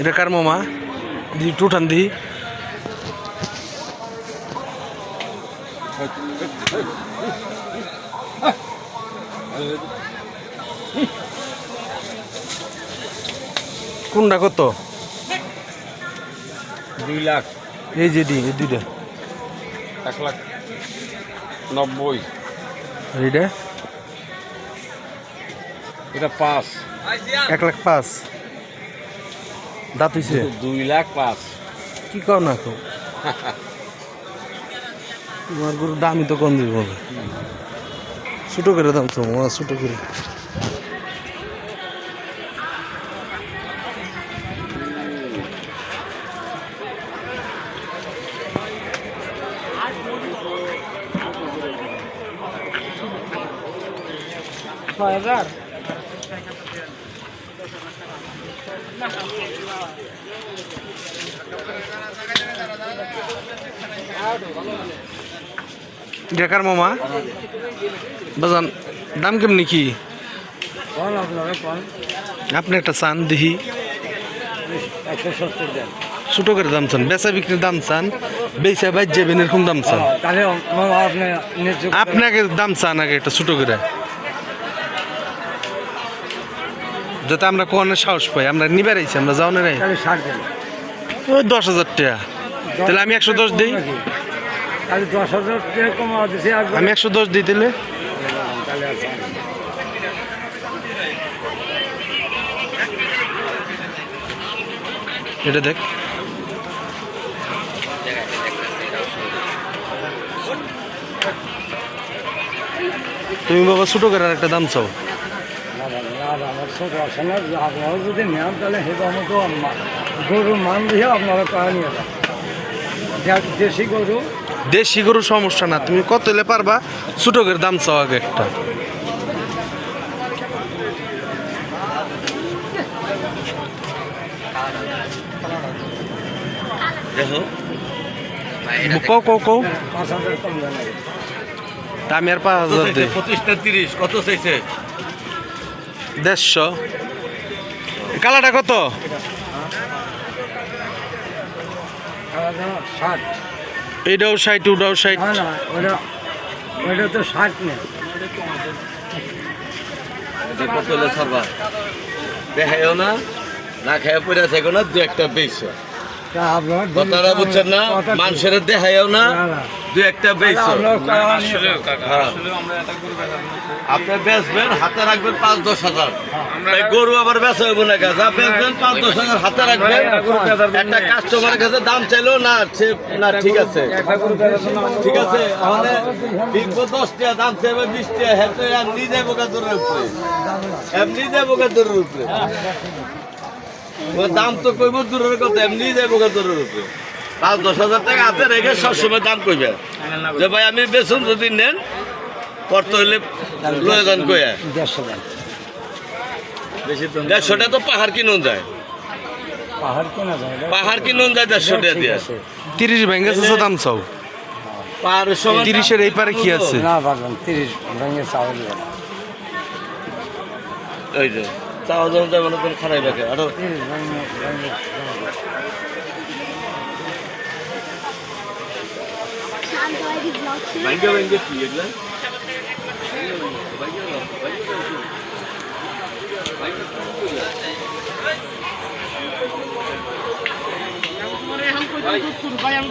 এটা কার মামা দি টুটান দি কোনটা কত 2 লাখ এই যে এই দুইটা 1,90,000 এইটা এটা 5 1,05,000 দাঁত হইছে 2,05,000 কি কও না কও তোমার গরুর দামই তো কম দিব ছোটো করে দাম তো ছোটো করে দেখার মামা বাজান দাম কেমনি কি আপনি একটা চান দেখি ছোটো করে দাম চান বেচা বিক্রির দাম চান বেচা বাইর যাবেন এরকম দাম চান আপনাকে দাম চান আগে একটা ছোটো করে যাতে আমরা কোন সাহস পাই আমরা নিবে রাইছি আমরা যাও না রাই ওই 10,000 টাকা তাহলে আমি 110 দিই 10,000 টাকা কমা দিছি আমি 110 দিই তাহলে এটা দেখ তুমি বাবা ছোটো করে আর একটা দাম চাও আমার ছোট আছে না আপনারা যদি নেন তাহলে সেটা মতো গরুর মান দিয়ে আপনারা টাকা নিয়ে যান দেশি গরু সমস্যা না তুমি কত হলে পারবা ছোটো করে দাম চাও আগে একটা কও কও কও 5,000 কম দেন আমি আর 5,000 দিই 25-30 কত চাইছে 150 কালাটা কত 60 এটাও 60 ওটাও 60 না ওটা তো 60 নেই এটা কত হলে সরবা দেখায়ও না না খেয়ে পড়ে আছে কোনো দু একটা বেশি কথাটা বুঝছেন না মানুষের দেখায়ও না দু একটা বেশি আপনি বেচবেন হাতে রাখবেন 5-10,000 তাই গরু আবার বেচা হইব না যা বেচবেন 5-10,000 হাতে রাখবেন একটা কাস্টমারের কাছে দাম চাইলেও না না ঠিক আছে ঠিক আছে আমাদের ঠিক 10 টাকা দাম চাইবে 20 টাকা হেঁটে এমনি যাবো গাদরের উপরে এমনি যাবো গাদরের উপরে দাম তো কইব দূরের কথা এমনি যাবো গাদরের উপরে 5-10,000 টাকা হাতে রেখে সবসময় দাম কইবে যে ভাই আমি বেচুন যদি নেন করতে হইলে লয়ে যান কইয়া 150 টাকা তো পাহাড় কিনুন যায় পাহাড় কিনুন যায় 150 টাকা দিয়ে 30 ভেঙে আছে দাম চাও পাহাড়ের সময় 30-এর এই পারে কি আছে না বাজান 30 ভেঙে চাওয়া যাবে ওই যে চাওয়া জন্য মনে করেন খারাপ লাগে আরো 30 ভেঙে ভাঙ্গে ভাঙ্গে কি এগুলা